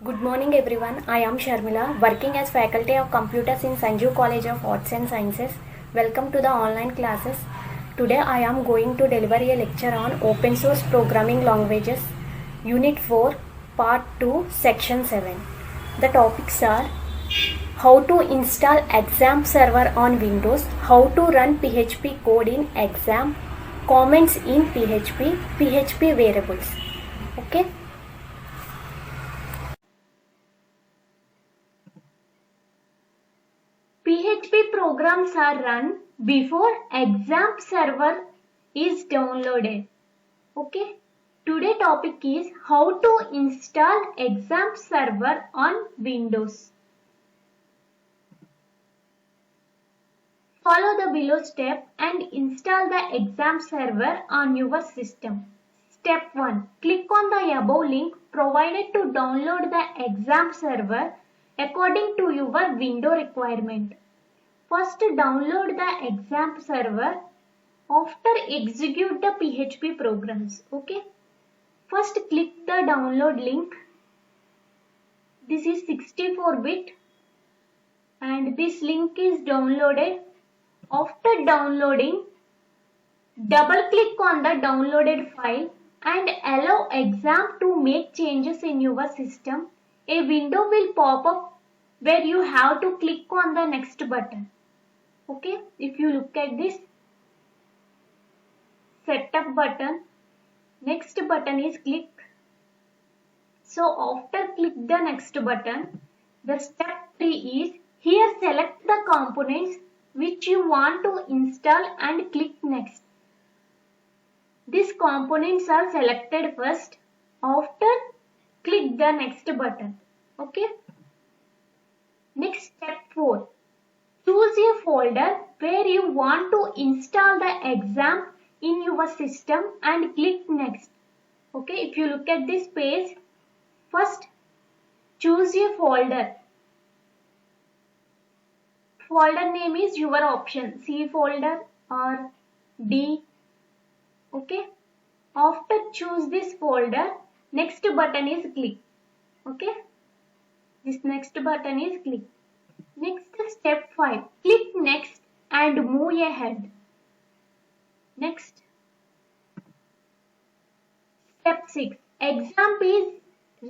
Good morning everyone. I am Sharmila, working as faculty of computers in Sanjeev College of Arts and Sciences. Welcome to the online classes. Today I am going to deliver a lecture on open source programming languages, Unit 4, Part 2, Section 7. The topics are how to install XAMPP server on Windows, how to run PHP code in XAMPP, comments in PHP, PHP variables. Okay. PHP programs are run before XAMPP server is downloaded. Okay. Today topic is how to install XAMPP server on Windows. Follow the below step and install the XAMPP server on your system. Step 1. Click on the above link provided to download the XAMPP server according to your window requirement. First download the XAMPP server. After execute the PHP programs. Okay. First click the download link. This is 64-bit and this link is downloaded. After downloading, double click on the downloaded file and allow XAMPP to make changes in your system. A window will pop up where you have to click on the next button. Okay, if you look at this setup button, next button is click. So after click the next button, the step 3 is here select the components which you want to install and click next. These components are selected first. After click the next button. Okay. Next step 4. Choose a folder where you want to install the XAMPP in your system and click next. Okay, if you look at this page, first choose a folder. Folder name is your option, C folder or D. Okay, after choose this folder, next button is click. Okay, this next button is click. Next step 5. Click next and move ahead. Next. Step 6. XAMPP is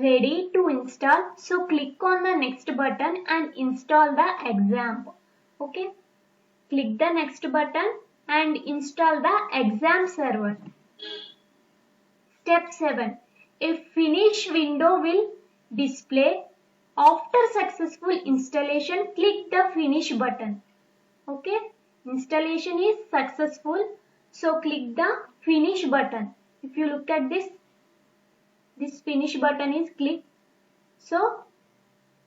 ready to install. So click on the next button and install the XAMPP. Okay. Click the next button and install the XAMPP server. Step 7. A finish window will display. After successful installation, click the finish button. Okay, installation is successful. So click the finish button. If you look at this finish button is clicked. So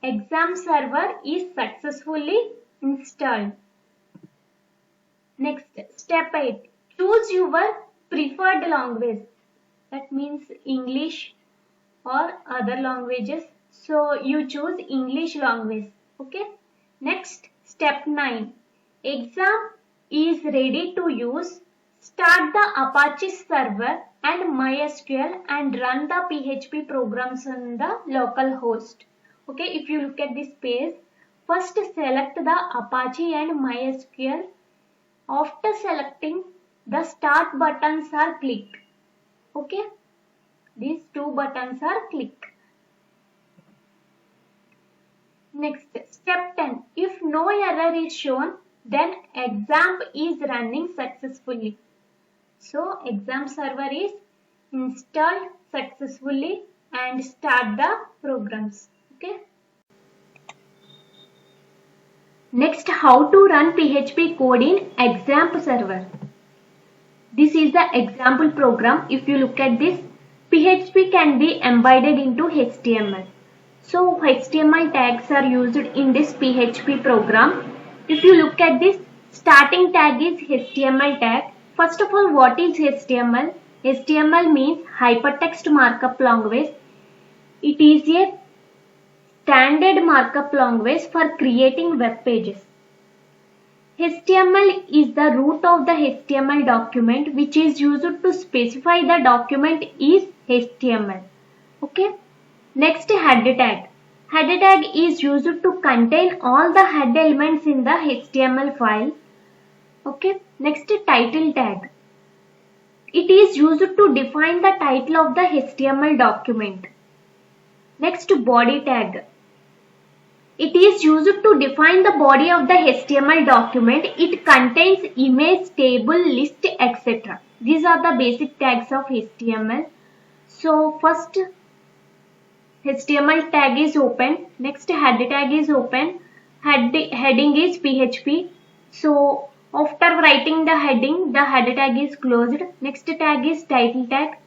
XAMPP server is successfully installed. Next, step 8. Choose your preferred language. That means English or other languages. So you choose English language. Okay. Next, step 9. XAMPP is ready to use. Start the Apache server and MySQL and run the PHP programs on the local host. Okay, if you look at this page, first select the Apache and MySQL. After selecting, the start buttons are clicked. Okay, these two buttons are clicked. Next, step 10. If no error is shown, then XAMPP is running successfully. So, XAMPP server is installed successfully and start the programs. Okay. Next, how to run PHP code in XAMPP server. This is the example program. If you look at this, PHP can be embedded into HTML. So HTML tags are used in this PHP program. If you look at this, starting tag is HTML tag. First of all, what is HTML? HTML means Hypertext Markup Language. It is a standard markup language for creating web pages. HTML is the root of the HTML document which is used to specify the document is HTML. Okay. Next, head tag. Header tag is used to contain all the head elements in the HTML file. Okay, next title tag. It is used to define the title of the HTML document. Next body tag. It is used to define the body of the HTML document. It contains image, table, list, etc. These are the basic tags of HTML. So first HTML tag is open. Next head tag is open. Heading is PHP. So after writing the heading, the head tag is closed. Next tag is title tag.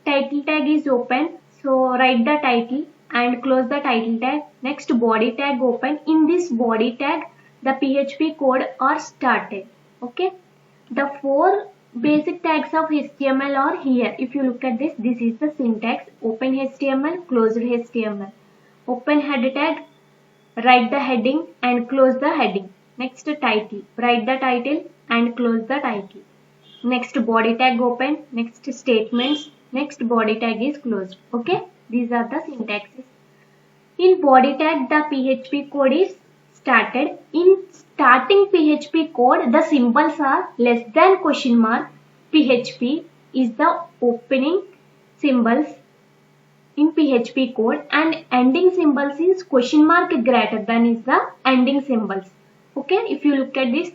Title tag is open. So write the title and close the title tag. Next body tag open. In this body tag, the PHP code are started. Okay. The four basic tags of HTML are here. If you look at this, this is the syntax. Open HTML, closed HTML. Open head tag, write the heading and close the heading. Next title, write the title and close the title. Next body tag open, next statements, next body tag is closed. Okay, these are the syntaxes. In body tag, the PHP code is started. In starting PHP code, the symbols are less than question mark. PHP is the opening symbols in PHP code and ending symbols is question mark greater than is the ending symbols. Okay, if you look at this,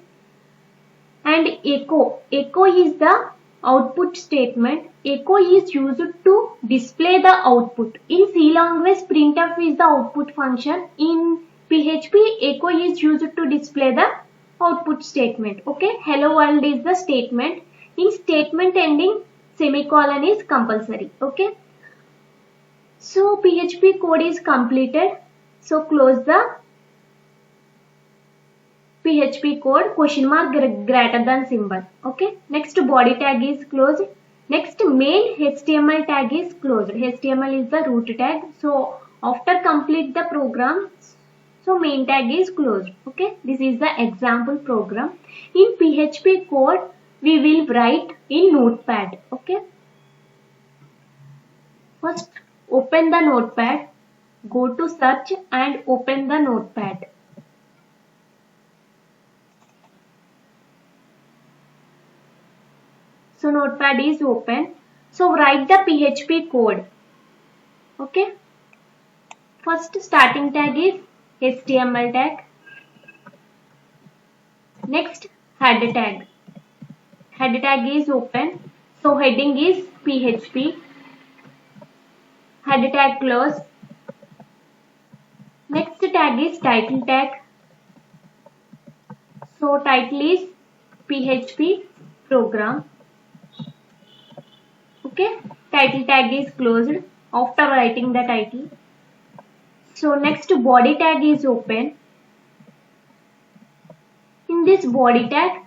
and echo is the output statement. Echo is used to display the output. In C language, printf is the output function. In PHP, echo is used to display the output statement. Okay, hello world is the statement. In statement ending, semicolon is compulsory. Okay. So PHP code is completed. So close the PHP code question mark greater than symbol. Okay. Next body tag is closed. Next main HTML tag is closed. HTML is the root tag. So after complete the program, so main tag is closed. Okay. This is the example program. In PHP code, we will write in Notepad. Okay. First open the Notepad. Go to search and open the Notepad. So Notepad is open. So write the PHP code. Okay. First starting tag is HTML tag. Next head tag. Head tag is open. So heading is PHP. Head tag close. Next tag is title tag. So title is PHP program. Okay, title tag is closed after writing the title. So next body tag is open. In this body tag,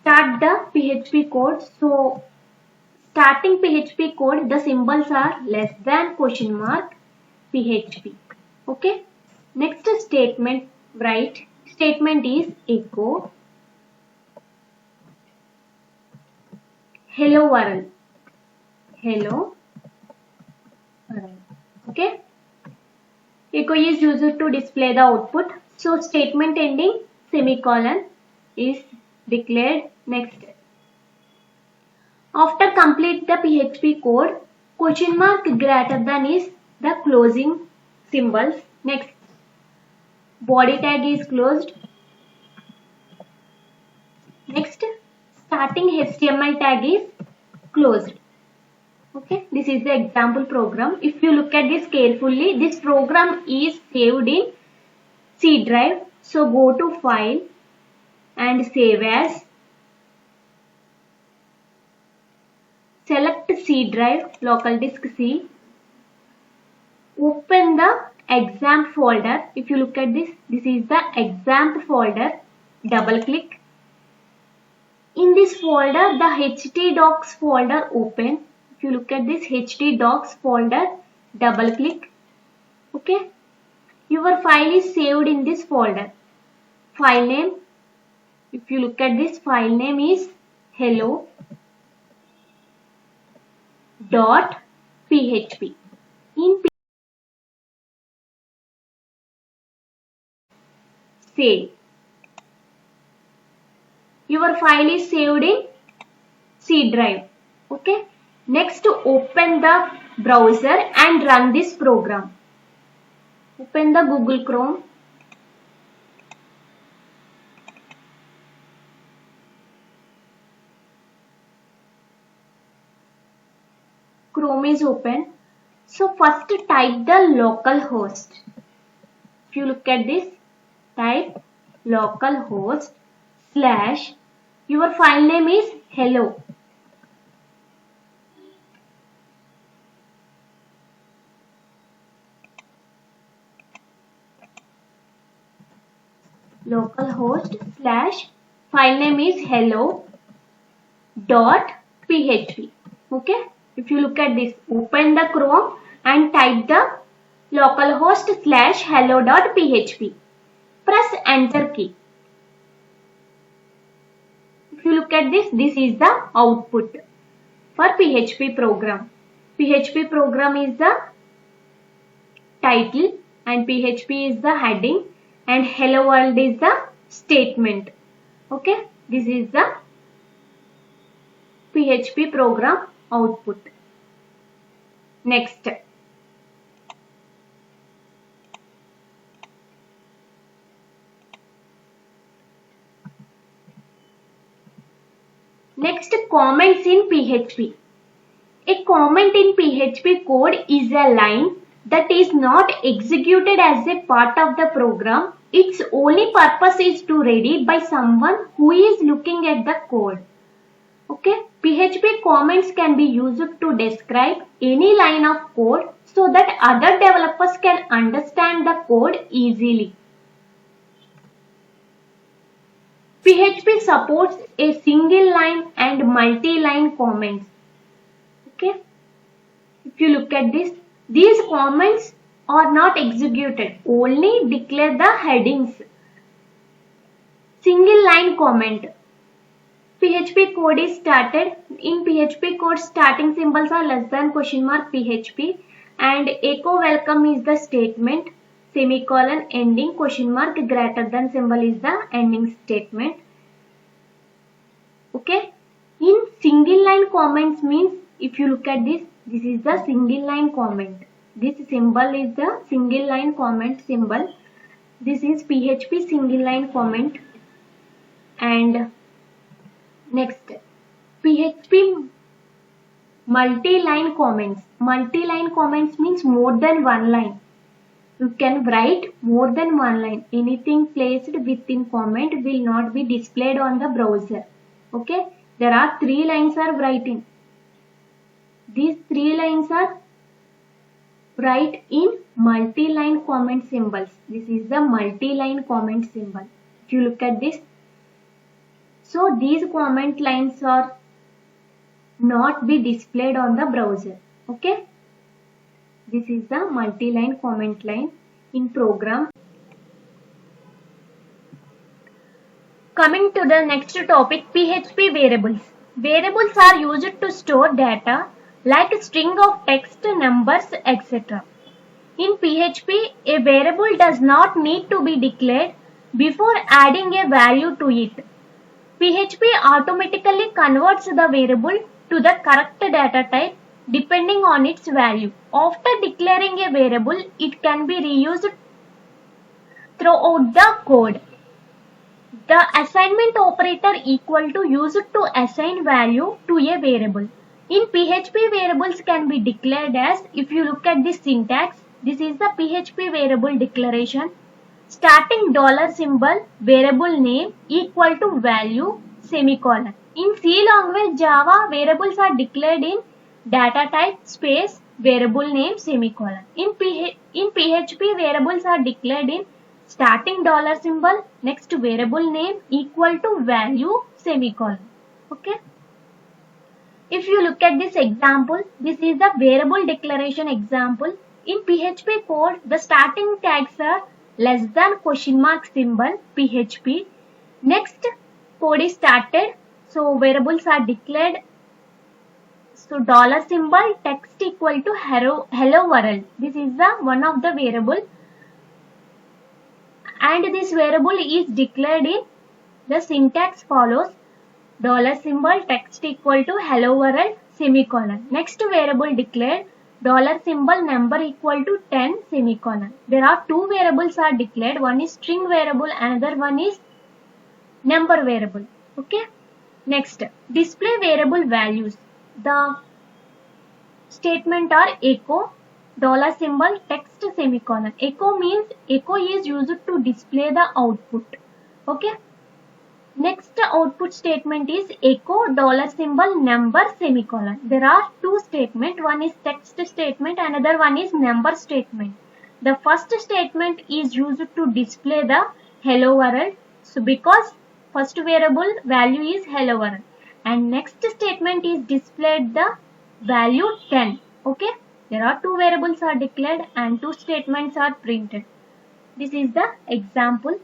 start the PHP code. So starting PHP code, the symbols are less than question mark PHP. Okay. Next statement, write. Statement is echo hello world. Hello world. Okay. Echo is used to display the output. So statement ending semicolon is declared. Next. After complete the PHP code, question mark greater than is the closing symbols. Next. Body tag is closed. Next, starting HTML tag is closed. Okay, this is the example program. If you look at this carefully, this program is saved in C drive. So go to File and Save As. Select C drive, local disk C. Open the exam folder. If you look at this, this is the exam folder. Double click. In this folder, the htdocs folder open. If you look at this htdocs folder, double click. Okay. Your file is saved in this folder. File name. If you look at this, file name is hello.php. In save. Your file is saved in C drive. Okay. Next, open the browser and run this program. Open the Google Chrome. Chrome is open. So first type the localhost. If you look at this, type localhost / your file name is hello. Localhost / file name is hello dot php. Okay. If you look at this, open the Chrome and type the localhost / hello.php. Press enter key. If you look at this, this is the output for PHP program. PHP program is the title and PHP is the heading and hello world is the statement. Okay, this is the PHP program output. Next, comments in PHP. A comment in PHP code is a line that is not executed as a part of the program. Its only purpose is to read it by someone who is looking at the code. Okay, PHP comments can be used to describe any line of code so that other developers can understand the code easily. PHP supports a single line and multi-line comments. Okay, if you look at this, these comments are not executed, only declare the headings. Single line comment. PHP code is started. In PHP code, starting symbols are $PHP and echo welcome is the statement, semicolon, ending, ? Greater than symbol is the ending statement. Okay. In single line comments means, if you look at this, this is the single line comment. This symbol is the single line comment symbol. This is PHP single line comment. And next, PHP multi-line comments. Multi-line comments means more than one line. You can write more than one line. Anything placed within comment will not be displayed on the browser. Okay, there are 3 lines are writing. These 3 lines are write in multi-line comment symbols. This is the multi-line comment symbol. If you look at this, so these comment lines are not be displayed on the browser. Okay, this is the multi-line comment line in program. Coming to the next topic, PHP variables. Variables are used to store data like a string of text, numbers, etc. In PHP, a variable does not need to be declared before adding a value to it. PHP automatically converts the variable to the correct data type depending on its value. After declaring a variable, it can be reused throughout the code. The assignment operator equal to used to assign value to a variable. In PHP, variables can be declared as, if you look at this syntax, this is the PHP variable declaration. Starting $symbol, variable name equal to value, semicolon. In C language Java, variables are declared in data type space variable name semicolon. In PHP, variables are declared in starting $symbol, next variable name equal to value, semicolon. Okay. If you look at this example, this is the variable declaration example. In PHP code, the starting tags are less than ? symbol, PHP. Next, code is started. So variables are declared. So $symbol, text equal to hello world. This is the one of the variable. and this variable is declared in the syntax follows dollar symbol text equal to hello world semicolon. Next variable declared dollar symbol number equal to 10 semicolon. There are two variables are declared. One is string variable, another one is number variable. Okay. Next, display variable values. The statement are echo dollar symbol text semicolon. Echo means echo is used to display the output. Okay. Next output statement is echo dollar symbol number semicolon. There are two statements. One is text statement, another one is number statement. The first statement is used to display the hello world. So because first variable value is hello world, and next statement is displayed the value 10. Okay. There are two variables are declared and two statements are printed. This is the example.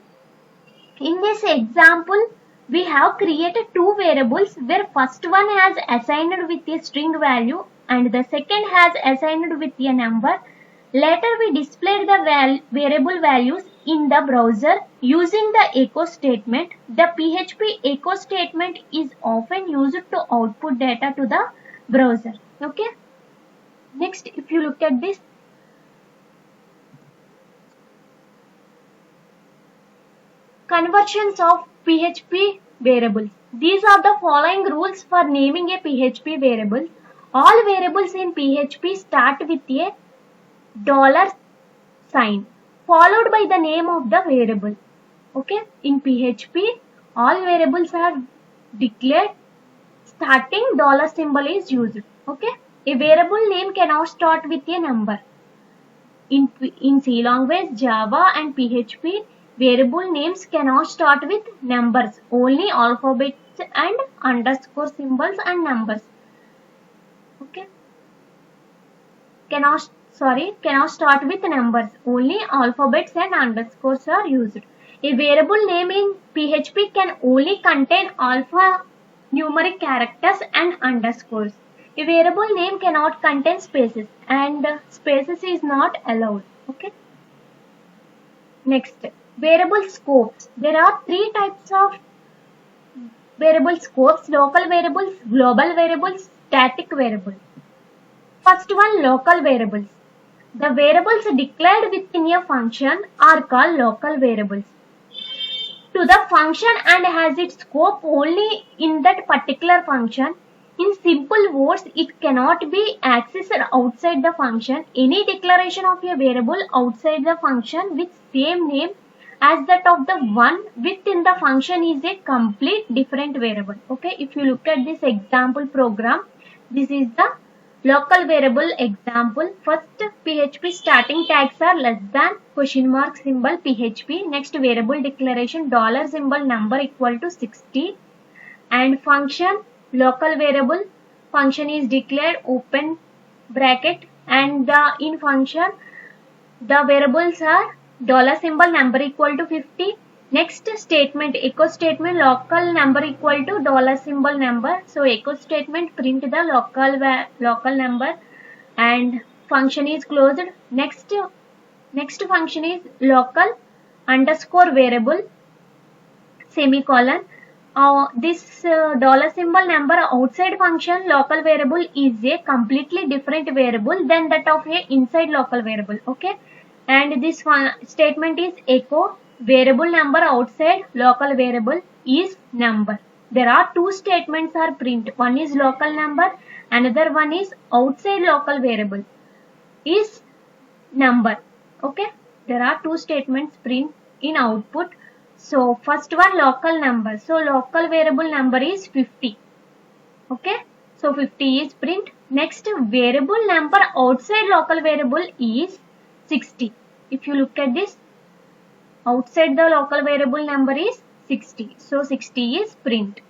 In this example, we have created two variables where first one has assigned with a string value and the second has assigned with a number. Later we displayed the variable values in the browser using the echo statement. The PHP echo statement is often used to output data to the browser. Okay. Next, if you look at this, conversions of PHP variables. These are the following rules for naming a PHP variable. All variables in PHP start with a dollar sign followed by the name of the variable. Okay. In PHP, all variables are declared starting dollar symbol is used. Okay. A variable name cannot start with a number. In C language, Java and PHP, variable names cannot start with numbers, only alphabets and underscore symbols and numbers. Okay. Cannot start with numbers, only alphabets and underscores are used. A variable name in PHP can only contain alphanumeric characters and underscores. A variable name cannot contain spaces and spaces is not allowed. Okay. Next, variable scopes. There are three types of variable scopes: local variables, global variables, static variables. First one, local variables. The variables declared within a function are called local variables. To the function and has its scope only in that particular function. In simple words, it cannot be accessed outside the function. Any declaration of a variable outside the function with same name as that of the one within the function is a complete different variable. Okay, if you look at this example program, this is the local variable example. First, PHP starting tags are less than, question mark symbol PHP. Next, variable declaration dollar symbol number equal to 60, and function local variable function is declared open bracket, and the in function the variables are dollar symbol number equal to 50. Next statement, echo statement, local number equal to dollar symbol number. So echo statement print the local number and function is closed. Next function is local underscore variable semicolon. This dollar symbol number outside function local variable is a completely different variable than that of a inside local variable. Okay, and this statement is echo variable number outside local variable is number. There are two statements are print. One is local number, another one is outside local variable is number. Okay, there are two statements print in output. So first one, local number. So local variable number is 50. Okay, so 50 is print. Next, variable number outside local variable is 60. If you look at this, outside the local variable number is 60. So 60 is print.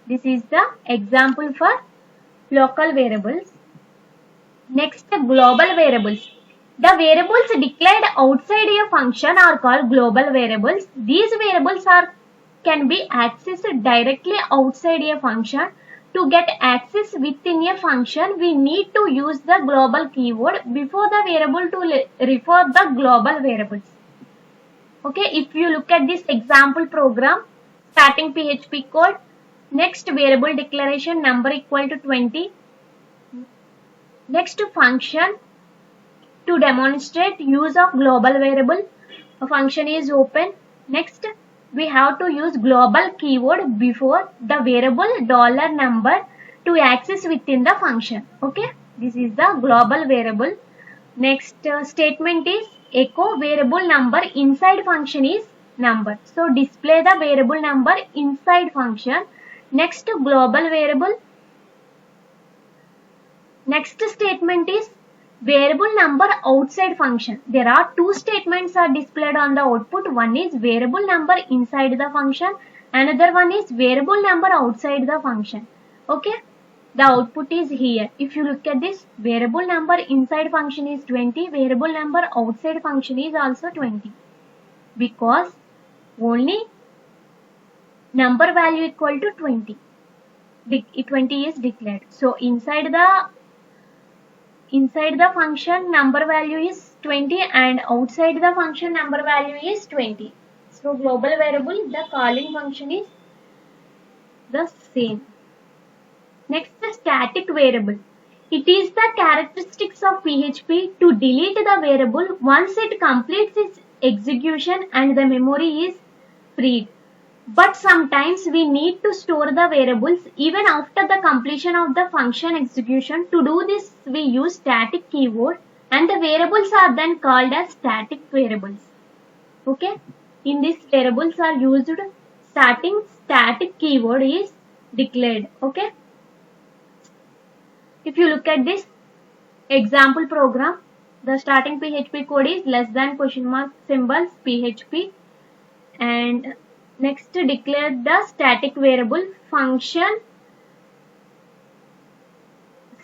This is the example for local variables. Next, global variables. The variables declared outside a function are called global variables. These variables can be accessed directly outside a function. To get access within a function, we need to use the global keyword before the variable to refer the global variables. Okay, if you look at this example program, starting PHP code, next variable declaration number equal to 20, next function to demonstrate use of global variable, a function is open. Next we have to use global keyword before the variable $number to access within the function. Okay, this is the global variable. Next statement is echo variable number inside function is number. So display the variable number inside function. Next global variable. Next statement is variable number outside function. There are two statements are displayed on the output. One is variable number inside the function. Another one is variable number outside the function. Okay. The output is here. If you look at this, variable number inside function is 20, variable number outside function is also 20, because only number value equal to 20. 20 is declared. So inside the function number value is 20 and outside the function number value is 20. So global variable, the calling function is the same. Next, the static variable. It is the characteristics of PHP to delete the variable once it completes its execution and the memory is freed. But sometimes we need to store the variables even after the completion of the function execution. To do this, we use static keyword and the variables are then called as static variables. Okay, in these variables are used starting static keyword is declared. Okay. If you look at this example program, the starting PHP code is less than question mark symbols PHP, and next declare the static variable function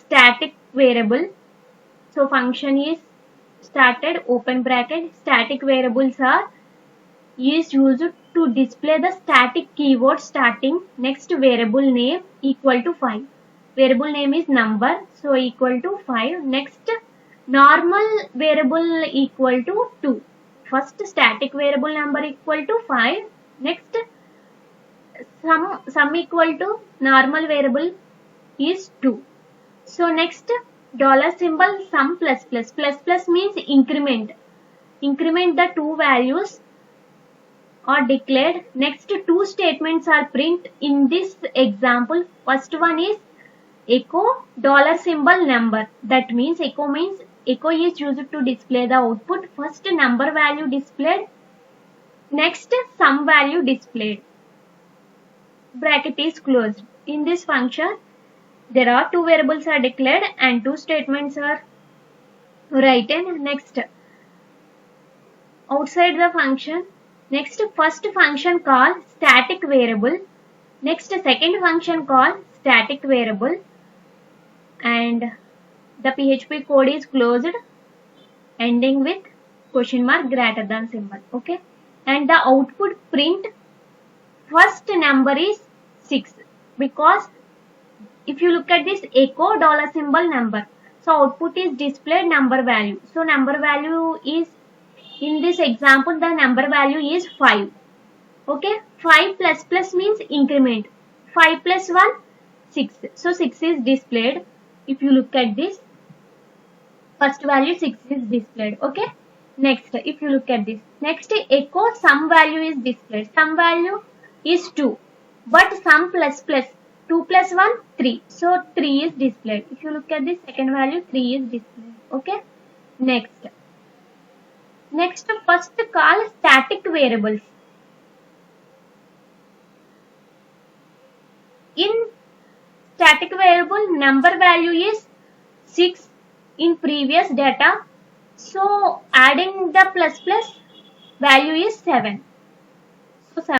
static variable. So function is started open bracket, static variables are is used to display the static keyword starting. Next variable name equal to 5. Variable name is number, so equal to 5. Next normal variable equal to 2. First static variable number equal to 5. Next sum equal to normal variable is 2. So next dollar symbol sum plus plus. Plus plus means increment. Increment the two values are declared. Next two statements are print in this example. First one is echo dollar symbol number. That means echo is used to display the output. First number value displayed, next sum value displayed. Bracket is closed. In this function there are two variables are declared and two statements are written. Next outside the function, next first function call static variable, next second function call static variable, and the PHP code is closed ending with question mark greater than symbol. Okay, and the output print first number is 6, because if you look at this echo dollar symbol number, so output is displayed number value. So number value is, in this example the number value is 5. Okay, 5 plus plus means increment. 5 plus 1 6. So 6 is displayed. If you look at this, first value 6 is displayed. Okay, next if you look at this, next echo sum value is displayed. Sum value is 2, but sum plus plus 2 plus 1 3, so 3 is displayed. If you look at this second value 3 is displayed. Okay, next first call static variables. In static variable number value is 6 in previous data, so adding the plus plus value is 7. So 7.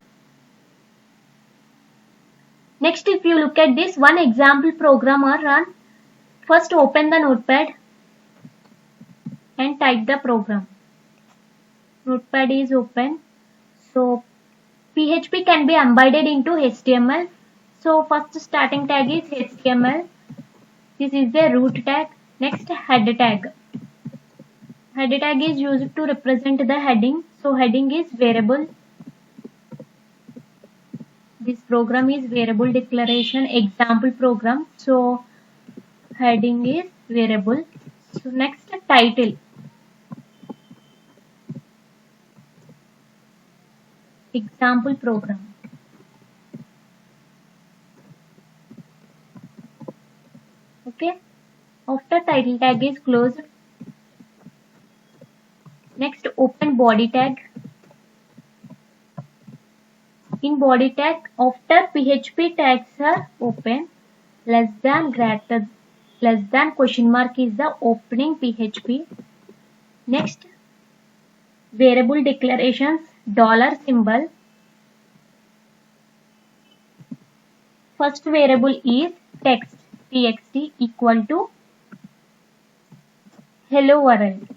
Next if you look at this one example program are run. First open the notepad and type the program. Notepad is open. So PHP can be embedded into HTML. So first starting tag is HTML. This is the root tag. Next head tag. Head tag is used to represent the heading. So heading is variable. This program is variable declaration example program. So heading is variable. So next title. Example program. Okay. After title tag is closed. Next open body tag. In body tag, after PHP tags are open, less than greater less than question mark is the opening PHP. Next variable declarations dollar symbol. First variable is text txt equal to hello world.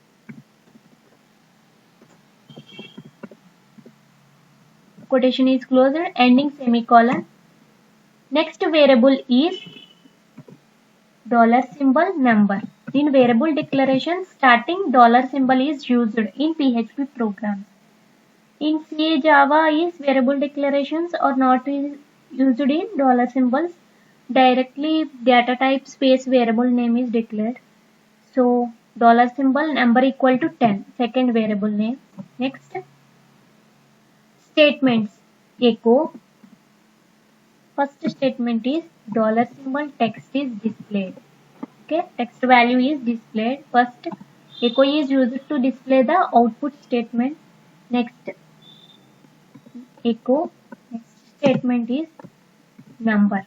Quotation is closed, ending semicolon. Next variable is dollar symbol number. In variable declaration, starting dollar symbol is used in PHP programs. In C, Java is variable declarations are not used in dollar symbols. Directly data type space variable name is declared. So dollar symbol number equal to 10, second variable name. Next statements echo. First statement is dollar symbol text is displayed. Okay, text value is displayed. First echo is used to display the output statement. Next echo. Next statement is number.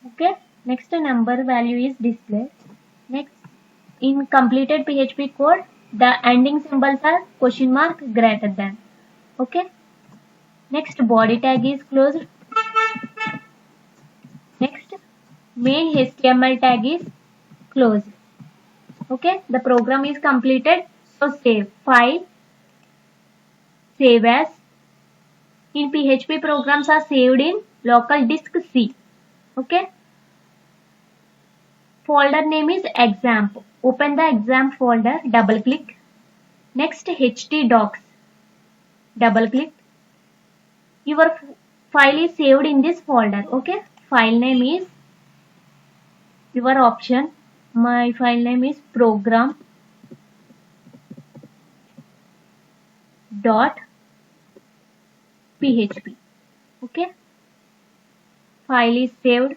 Okay, next number value is displayed. Next in completed PHP code, the ending symbols are question mark greater than. Okay. Next body tag is closed. Next main HTML tag is closed. Okay, the program is completed. So save file, save as. In PHP programs are saved in local disk C. Okay. Folder name is examp. Open the examp folder, double click. Next htdocs, double click. Your file is saved in this folder. Okay, file name is your option. My file name is program dot php. Okay, file is saved.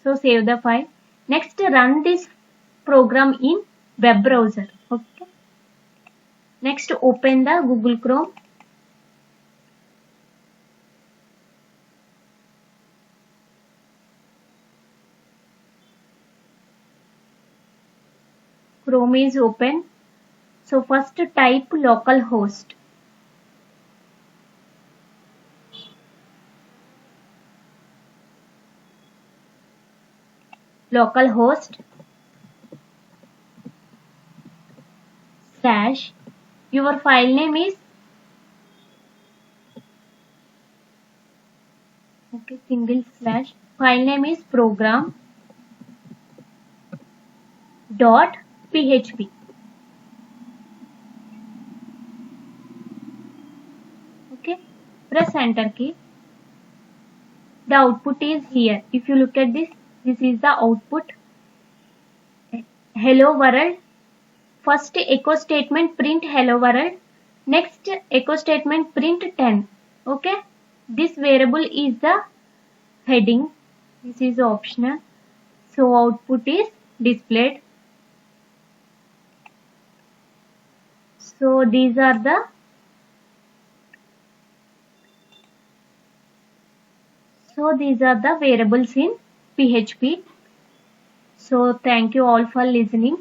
So save the file. Next run this program in web browser. Okay. Next open the Google Chrome. Chrome is open. So first type localhost. Localhost slash, your file name is okay, single slash, file name is program dot php. Okay, press enter key. The output is here. If you look at this is the output. Hello world. First echo statement print hello world. Next echo statement print 10. Okay, this variable is the heading. This is optional. So output is displayed. So these are the variables in PHP. So thank you all for listening.